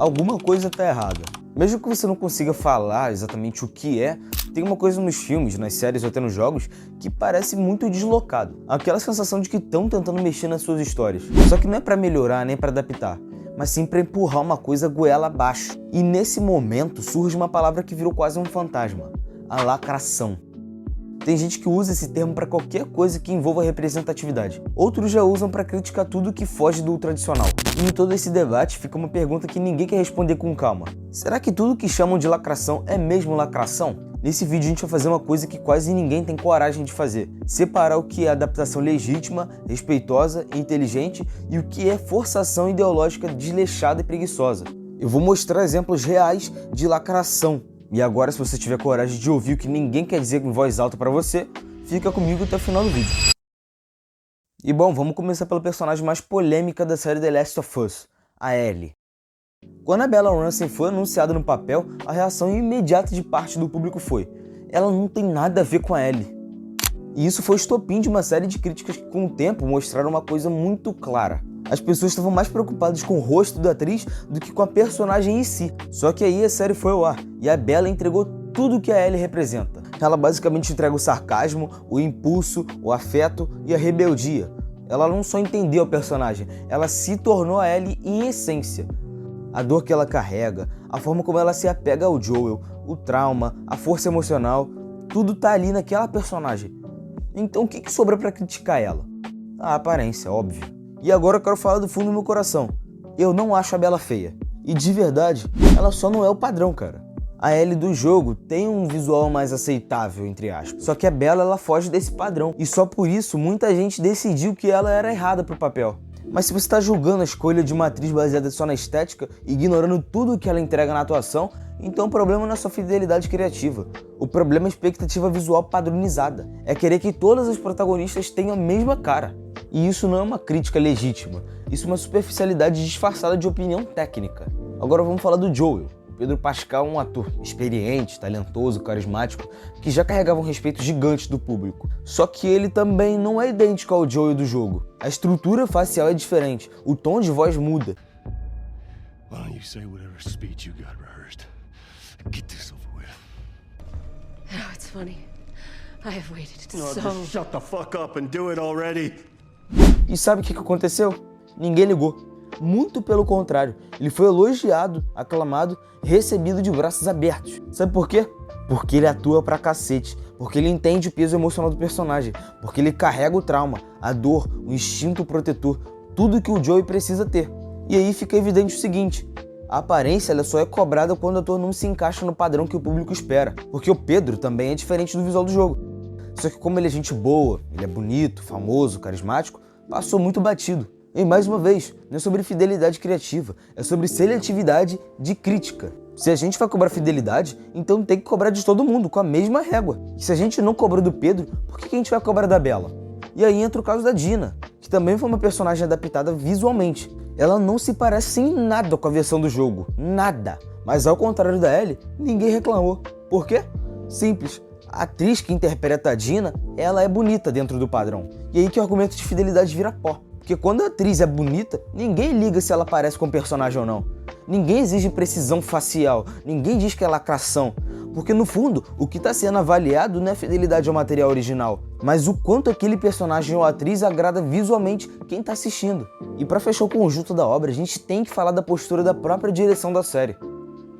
alguma coisa tá errada. Mesmo que você não consiga falar exatamente o que é, tem uma coisa nos filmes, nas séries ou até nos jogos que parece muito deslocado. Aquela sensação de que estão tentando mexer nas suas histórias. Só que não é pra melhorar nem pra adaptar, mas sim pra empurrar uma coisa goela abaixo. E nesse momento surge uma palavra que virou quase um fantasma: a lacração. Tem gente que usa esse termo para qualquer coisa que envolva representatividade. Outros já usam para criticar tudo que foge do tradicional. E em todo esse debate fica uma pergunta que ninguém quer responder com calma. Será que tudo que chamam de lacração é mesmo lacração? Nesse vídeo a gente vai fazer uma coisa que quase ninguém tem coragem de fazer: separar o que é adaptação legítima, respeitosa e inteligente e o que é forçação ideológica desleixada e preguiçosa. Eu vou mostrar exemplos reais de lacração. E agora, se você tiver coragem de ouvir o que ninguém quer dizer em voz alta pra você, fica comigo até o final do vídeo. E bom, vamos começar pela personagem mais polêmica da série The Last of Us, a Ellie. Quando a Bella Ramsey foi anunciada no papel, a reação imediata de parte do público foi: ela não tem nada a ver com a Ellie. E isso foi o estopim de uma série de críticas que com o tempo mostraram uma coisa muito clara: as pessoas estavam mais preocupadas com o rosto da atriz do que com a personagem em si. Só que aí a série foi ao ar e a Bella entregou tudo o que a Ellie representa. Ela basicamente entrega o sarcasmo, o impulso, o afeto e a rebeldia. Ela não só entendeu a personagem, ela se tornou a Ellie em essência. A dor que ela carrega, a forma como ela se apega ao Joel, o trauma, a força emocional, tudo tá ali naquela personagem. Então o que sobra pra criticar ela? A aparência, óbvio. E agora eu quero falar do fundo do meu coração. Eu não acho a Bella feia. E de verdade, ela só não é o padrão, cara. A Ellie do jogo tem um visual mais aceitável, entre aspas. Só que a Bella, ela foge desse padrão. E só por isso, muita gente decidiu que ela era errada pro papel. Mas se você tá julgando a escolha de uma atriz baseada só na estética, ignorando tudo que ela entrega na atuação, então o problema não é só fidelidade criativa. O problema é a expectativa visual padronizada. É querer que todas as protagonistas tenham a mesma cara. E isso não é uma crítica legítima, isso é uma superficialidade disfarçada de opinião técnica. Agora vamos falar do Joel. O Pedro Pascal é um ator experiente, talentoso, carismático, que já carregava um respeito gigante do público. Só que ele também não é idêntico ao Joel do jogo. A estrutura facial é diferente, o tom de voz muda. Why don't you say whatever speech you got rehearsed? Get this over with. Oh, it's funny. I have waited No, so... just shut the fuck up and do it already. E sabe o que aconteceu? Ninguém ligou. Muito pelo contrário, ele foi elogiado, aclamado, recebido de braços abertos. Sabe por quê? Porque ele atua pra cacete, porque ele entende o peso emocional do personagem, porque ele carrega o trauma, a dor, o instinto protetor, tudo que o Joey precisa ter. E aí fica evidente o seguinte: a aparência ela só é cobrada quando o ator não se encaixa no padrão que o público espera, porque o Pedro também é diferente do visual do jogo. Só que como ele é gente boa, ele é bonito, famoso, carismático, passou muito batido. E mais uma vez, não é sobre fidelidade criativa, é sobre seletividade de crítica. Se a gente vai cobrar fidelidade, então tem que cobrar de todo mundo, com a mesma régua. E se a gente não cobrou do Pedro, por que a gente vai cobrar da Bella? E aí entra o caso da Dina, que também foi uma personagem adaptada visualmente. Ela não se parece em nada com a versão do jogo, nada. Mas ao contrário da Ellie, ninguém reclamou. Por quê? Simples. A atriz que interpreta a Dina, ela é bonita dentro do padrão. E aí que o argumento de fidelidade vira pó. Porque quando a atriz é bonita, ninguém liga se ela parece com o personagem ou não. Ninguém exige precisão facial, ninguém diz que é lacração. Porque no fundo, o que está sendo avaliado não é fidelidade ao material original, mas o quanto aquele personagem ou atriz agrada visualmente quem está assistindo. E para fechar o conjunto da obra, a gente tem que falar da postura da própria direção da série.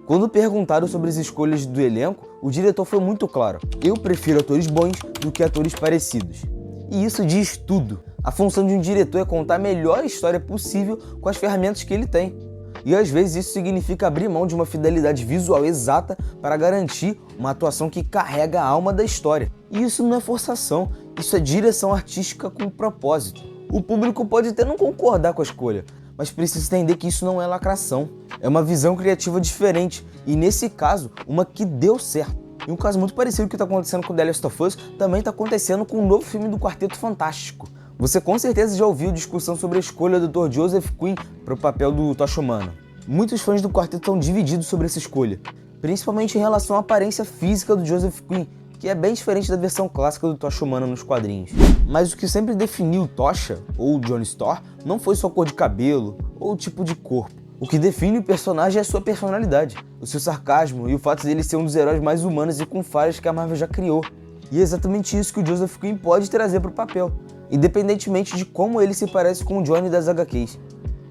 Quando perguntaram sobre as escolhas do elenco, o diretor foi muito claro: eu prefiro atores bons do que atores parecidos. E isso diz tudo. A função de um diretor é contar a melhor história possível com as ferramentas que ele tem. E às vezes isso significa abrir mão de uma fidelidade visual exata para garantir uma atuação que carrega a alma da história. E isso não é forçação, isso é direção artística com propósito. O público pode até não concordar com a escolha, mas precisa entender que isso não é lacração. É uma visão criativa diferente e, nesse caso, uma que deu certo. E um caso muito parecido com o que está acontecendo com The Last of Us também está acontecendo com o novo filme do Quarteto Fantástico. Você com certeza já ouviu discussão sobre a escolha do Dr. Joseph Quinn para o papel do Tocha Humana. Muitos fãs do quarteto estão divididos sobre essa escolha, principalmente em relação à aparência física do Joseph Quinn, que é bem diferente da versão clássica do Tocha Humana nos quadrinhos. Mas o que sempre definiu o Tocha, ou Johnny Storr, não foi sua cor de cabelo ou o tipo de corpo. O que define o personagem é a sua personalidade, o seu sarcasmo e o fato dele ser um dos heróis mais humanos e com falhas que a Marvel já criou. E é exatamente isso que o Joseph Quinn pode trazer para o papel, independentemente de como ele se parece com o Johnny das HQs.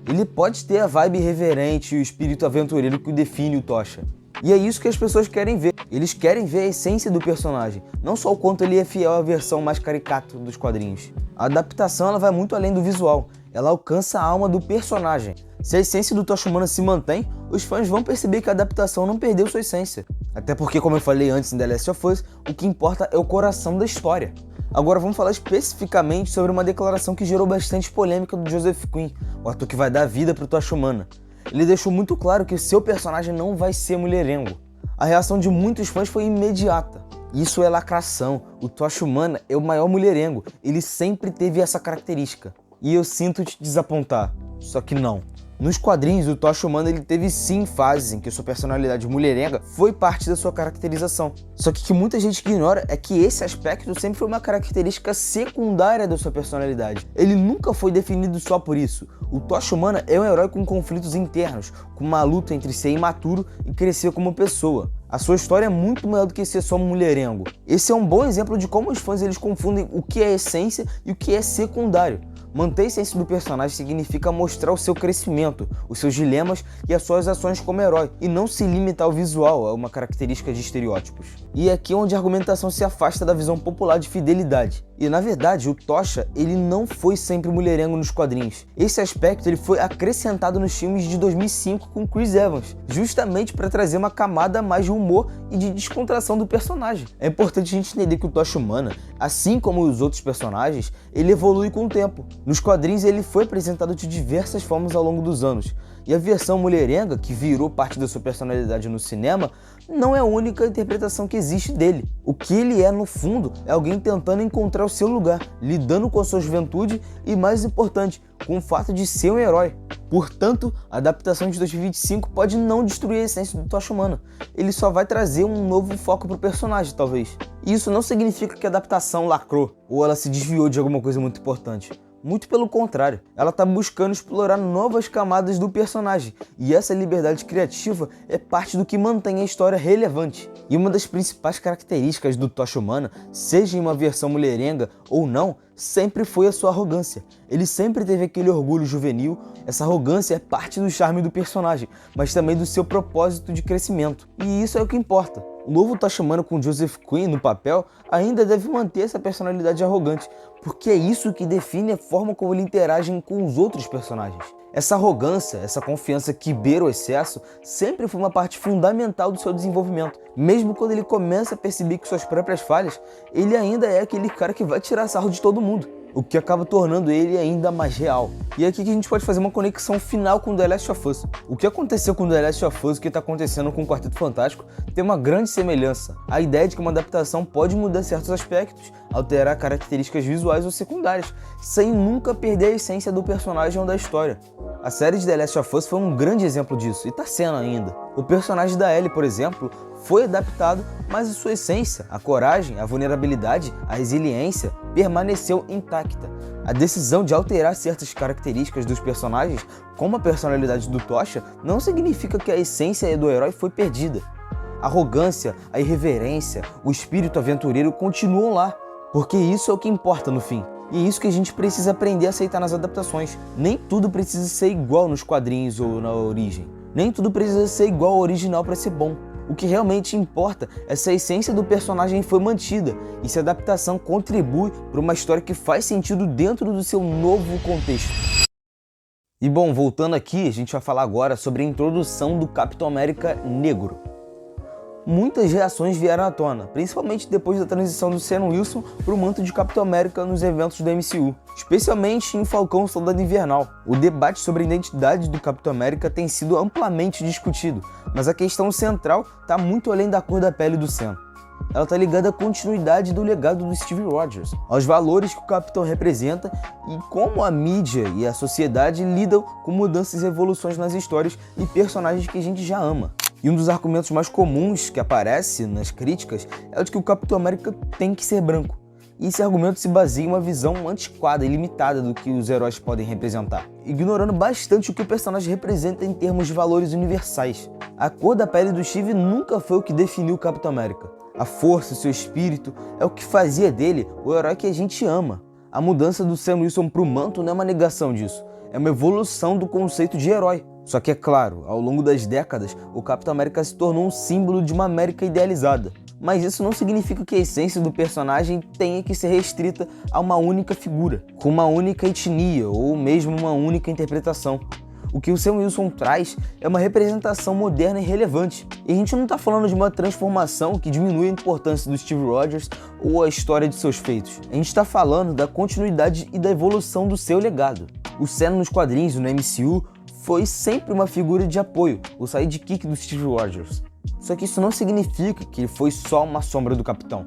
Ele pode ter a vibe irreverente e o espírito aventureiro que define o Tocha. E é isso que as pessoas querem ver. Eles querem ver a essência do personagem, não só o quanto ele é fiel à versão mais caricata dos quadrinhos. A adaptação ela vai muito além do visual, ela alcança a alma do personagem. Se a essência do Tocha Humana se mantém, os fãs vão perceber que a adaptação não perdeu sua essência. Até porque, como eu falei antes em The Last of Us, o que importa é o coração da história. Agora vamos falar especificamente sobre uma declaração que gerou bastante polêmica do Joseph Quinn, o ator que vai dar vida para o Tocha Humana. Ele deixou muito claro que o seu personagem não vai ser mulherengo. A reação de muitos fãs foi imediata. Isso é lacração, o Tocha Humana é o maior mulherengo, ele sempre teve essa característica. E eu sinto te desapontar, só que não. Nos quadrinhos, o Tocha Humana ele teve sim fases em que sua personalidade mulherenga foi parte da sua caracterização. Só que o que muita gente ignora é que esse aspecto sempre foi uma característica secundária da sua personalidade. Ele nunca foi definido só por isso. O Tocha Humana é um herói com conflitos internos, com uma luta entre ser imaturo e crescer como pessoa. A sua história é muito maior do que ser só um mulherengo. Esse é um bom exemplo de como os fãs eles confundem o que é essência e o que é secundário. Manter a essência do personagem significa mostrar o seu crescimento, os seus dilemas e as suas ações como herói, e não se limitar ao visual, a uma característica de estereótipos. E é aqui onde a argumentação se afasta da visão popular de fidelidade. E na verdade, o Tocha, ele não foi sempre mulherengo nos quadrinhos. Esse aspecto ele foi acrescentado nos filmes de 2005 com Chris Evans, justamente para trazer uma camada mais de humor e de descontração do personagem. É importante a gente entender que o Tocha Humana, assim como os outros personagens, ele evolui com o tempo. Nos quadrinhos ele foi apresentado de diversas formas ao longo dos anos, e a versão mulherenga, que virou parte da sua personalidade no cinema, não é a única interpretação que existe dele. O que ele é, no fundo, é alguém tentando encontrar o seu lugar, lidando com a sua juventude e, mais importante, com o fato de ser um herói. Portanto, a adaptação de 2025 pode não destruir a essência do Tocha Humana. Ele só vai trazer um novo foco para o personagem, talvez. E isso não significa que a adaptação lacrou, ou ela se desviou de alguma coisa muito importante. Muito pelo contrário, ela está buscando explorar novas camadas do personagem, e essa liberdade criativa é parte do que mantém a história relevante. E uma das principais características do Tocha Humana, seja em uma versão mulherenga ou não, sempre foi a sua arrogância. Ele sempre teve aquele orgulho juvenil, essa arrogância é parte do charme do personagem, mas também do seu propósito de crescimento. E isso é o que importa. O novo Tocha Humana com Joseph Quinn no papel ainda deve manter essa personalidade arrogante, porque é isso que define a forma como ele interage com os outros personagens. Essa arrogância, essa confiança que beira o excesso, sempre foi uma parte fundamental do seu desenvolvimento. Mesmo quando ele começa a perceber que suas próprias falhas, ele ainda é aquele cara que vai tirar sarro de todo mundo, o que acaba tornando ele ainda mais real. E é aqui que a gente pode fazer uma conexão final com The Last of Us. O que aconteceu com The Last of Us e o que está acontecendo com o Quarteto Fantástico tem uma grande semelhança. A ideia de que uma adaptação pode mudar certos aspectos, alterar características visuais ou secundárias, sem nunca perder a essência do personagem ou da história. A série de The Last of Us foi um grande exemplo disso, e está sendo ainda. O personagem da Ellie, por exemplo, foi adaptado, mas a sua essência, a coragem, a vulnerabilidade, a resiliência, permaneceu intacta. A decisão de alterar certas características dos personagens, como a personalidade do Tocha, não significa que a essência do herói foi perdida. A arrogância, a irreverência, o espírito aventureiro continuam lá, porque isso é o que importa no fim. E é isso que a gente precisa aprender a aceitar nas adaptações. Nem tudo precisa ser igual nos quadrinhos ou na origem. Nem tudo precisa ser igual ao original para ser bom. O que realmente importa é se a essência do personagem foi mantida e se a adaptação contribui para uma história que faz sentido dentro do seu novo contexto. E bom, voltando aqui, a gente vai falar agora sobre a introdução do Capitão América Negro. Muitas reações vieram à tona, principalmente depois da transição do Sam Wilson para o manto de Capitão América nos eventos do MCU, especialmente em Falcão Soldado Invernal. O debate sobre a identidade do Capitão América tem sido amplamente discutido, mas a questão central está muito além da cor da pele do Sam. Ela está ligada à continuidade do legado do Steve Rogers, aos valores que o Capitão representa e como a mídia e a sociedade lidam com mudanças e evoluções nas histórias e personagens que a gente já ama. E um dos argumentos mais comuns que aparece nas críticas é o de que o Capitão América tem que ser branco. E esse argumento se baseia em uma visão antiquada e limitada do que os heróis podem representar, ignorando bastante o que o personagem representa em termos de valores universais. A cor da pele do Steve nunca foi o que definiu o Capitão América. A força, seu espírito, é o que fazia dele o herói que a gente ama. A mudança do Sam Wilson para o manto não é uma negação disso, é uma evolução do conceito de herói. Só que é claro, ao longo das décadas, o Capitão América se tornou um símbolo de uma América idealizada. Mas isso não significa que a essência do personagem tenha que ser restrita a uma única figura, com uma única etnia ou mesmo uma única interpretação. O que o Sam Wilson traz é uma representação moderna e relevante. E a gente não está falando de uma transformação que diminui a importância do Steve Rogers ou a história de seus feitos. A gente está falando da continuidade e da evolução do seu legado. O Sam nos quadrinhos, no MCU, foi sempre uma figura de apoio, o sidekick do Steve Rogers. Só que isso não significa que ele foi só uma sombra do Capitão.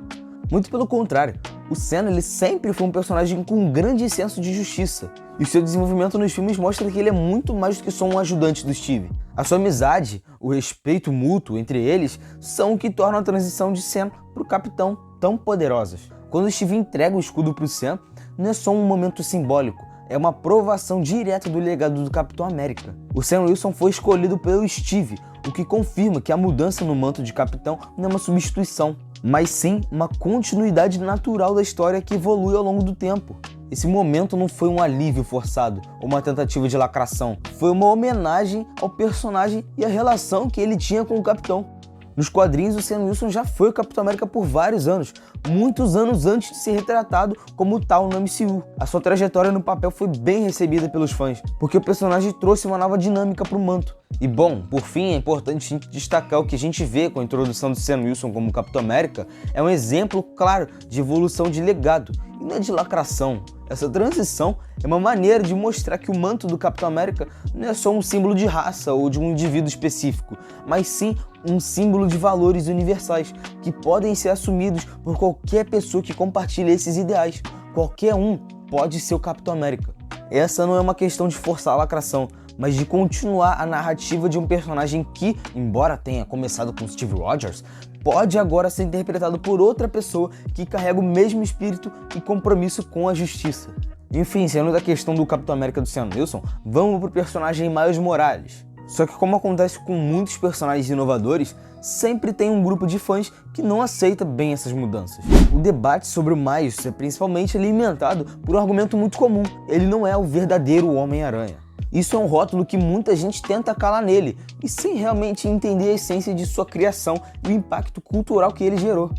Muito pelo contrário, o Sam ele sempre foi um personagem com um grande senso de justiça. E o seu desenvolvimento nos filmes mostra que ele é muito mais do que só um ajudante do Steve. A sua amizade, o respeito mútuo entre eles, são o que tornam a transição de Sam para o Capitão tão poderosas. Quando o Steve entrega o escudo para o Sam, não é só um momento simbólico, é uma provação direta do legado do Capitão América. O Sam Wilson foi escolhido pelo Steve, o que confirma que a mudança no manto de Capitão não é uma substituição, mas sim uma continuidade natural da história que evolui ao longo do tempo. Esse momento não foi um alívio forçado ou uma tentativa de lacração, foi uma homenagem ao personagem e à relação que ele tinha com o Capitão. Nos quadrinhos, o Sam Wilson já foi o Capitão América por vários anos, muitos anos antes de ser retratado como tal no MCU. A sua trajetória no papel foi bem recebida pelos fãs, porque o personagem trouxe uma nova dinâmica para o manto. E bom, por fim, é importante a gente destacar o que a gente vê com a introdução do Sam Wilson como Capitão América é um exemplo claro de evolução de legado, e não é de lacração. Essa transição é uma maneira de mostrar que o manto do Capitão América não é só um símbolo de raça ou de um indivíduo específico, mas sim um símbolo de valores universais que podem ser assumidos por qualquer pessoa que compartilhe esses ideais. Qualquer um pode ser o Capitão América. Essa não é uma questão de forçar a lacração, mas de continuar a narrativa de um personagem que, embora tenha começado com Steve Rogers, pode agora ser interpretado por outra pessoa que carrega o mesmo espírito e compromisso com a justiça. Enfim, saindo da questão do Capitão América do Sam Wilson, vamos pro personagem Miles Morales. Só que, como acontece com muitos personagens inovadores, sempre tem um grupo de fãs que não aceita bem essas mudanças. O debate sobre o Miles é principalmente alimentado por um argumento muito comum: ele não é o verdadeiro Homem-Aranha. Isso é um rótulo que muita gente tenta calar nele, e sem realmente entender a essência de sua criação e o impacto cultural que ele gerou.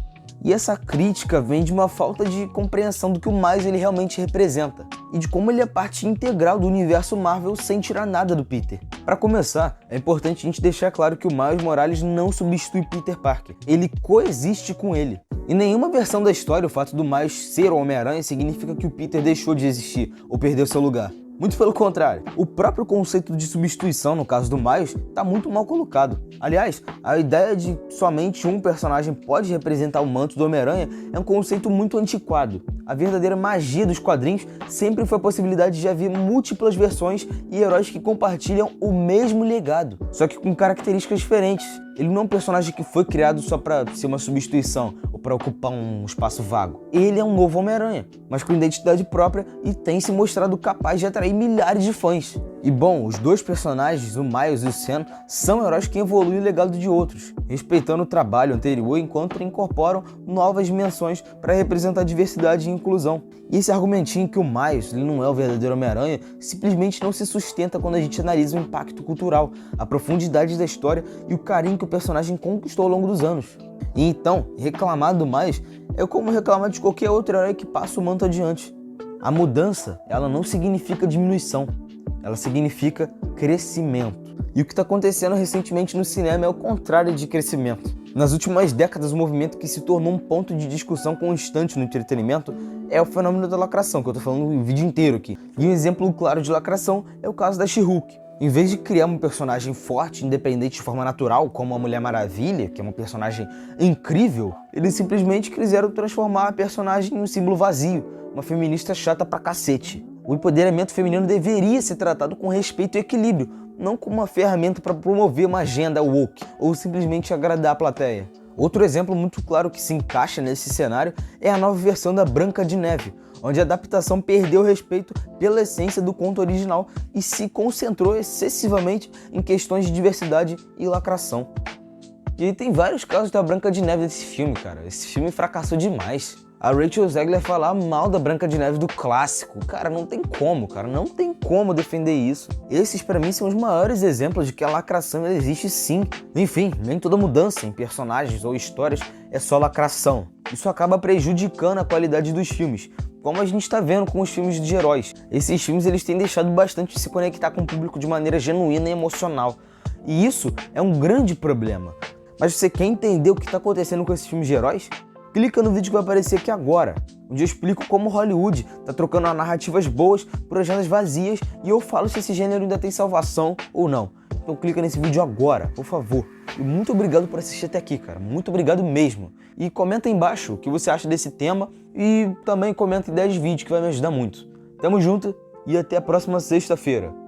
E essa crítica vem de uma falta de compreensão do que o Miles ele realmente representa, e de como ele é parte integral do universo Marvel sem tirar nada do Peter. Para começar, é importante a gente deixar claro que o Miles Morales não substitui Peter Parker, ele coexiste com ele. Em nenhuma versão da história, o fato do Miles ser o Homem-Aranha significa que o Peter deixou de existir ou perdeu seu lugar. Muito pelo contrário, o próprio conceito de substituição, no caso do Miles, está muito mal colocado. Aliás, a ideia de somente um personagem pode representar o manto do Homem-Aranha é um conceito muito antiquado. A verdadeira magia dos quadrinhos sempre foi a possibilidade de haver múltiplas versões e heróis que compartilham o mesmo legado, só que com características diferentes. Ele não é um personagem que foi criado só para ser uma substituição ou para ocupar um espaço vago. Ele é um novo Homem-Aranha, mas com identidade própria e tem se mostrado capaz de atrair milhares de fãs. E bom, os dois personagens, o Miles e o Sam, são heróis que evoluem o legado de outros, respeitando o trabalho anterior enquanto incorporam novas dimensões para representar diversidade e inclusão. E esse argumentinho que o Miles ele não é o verdadeiro Homem-Aranha simplesmente não se sustenta quando a gente analisa o impacto cultural, a profundidade da história e o carinho que o personagem conquistou ao longo dos anos. E então, reclamar do Miles é como reclamar de qualquer outro herói que passa o manto adiante. A mudança, ela não significa diminuição, ela significa crescimento. E o que está acontecendo recentemente no cinema é o contrário de crescimento. Nas últimas décadas, o movimento que se tornou um ponto de discussão constante no entretenimento é o fenômeno da lacração, que eu estou falando o vídeo inteiro aqui. E um exemplo claro de lacração é o caso da She-Hulk. Em vez de criar um personagem forte, independente de forma natural, como a Mulher Maravilha, que é uma personagem incrível, eles simplesmente quiseram transformar a personagem em um símbolo vazio, uma feminista chata pra cacete. O empoderamento feminino deveria ser tratado com respeito e equilíbrio, não como uma ferramenta para promover uma agenda woke ou simplesmente agradar a plateia. Outro exemplo muito claro que se encaixa nesse cenário é a nova versão da Branca de Neve, onde a adaptação perdeu o respeito pela essência do conto original e se concentrou excessivamente em questões de diversidade e lacração. E tem vários casos da Branca de Neve desse filme, cara. Esse filme fracassou demais. A Rachel Zegler falar mal da Branca de Neve do clássico, cara, não tem como, não tem como defender isso. Esses pra mim são os maiores exemplos de que a lacração existe sim. Enfim, nem toda mudança em personagens ou histórias é só lacração. Isso acaba prejudicando a qualidade dos filmes, como a gente está vendo com os filmes de heróis. Esses filmes eles têm deixado bastante de se conectar com o público de maneira genuína e emocional. E isso é um grande problema. Mas você quer entender o que está acontecendo com esses filmes de heróis? Clica no vídeo que vai aparecer aqui agora, onde eu explico como Hollywood está trocando narrativas boas por agendas vazias e eu falo se esse gênero ainda tem salvação ou não. Então clica nesse vídeo agora, por favor. E muito obrigado por assistir até aqui, cara. Muito obrigado mesmo. E comenta aí embaixo o que você acha desse tema e também comenta ideias de vídeo que vai me ajudar muito. Tamo junto e até a próxima sexta-feira.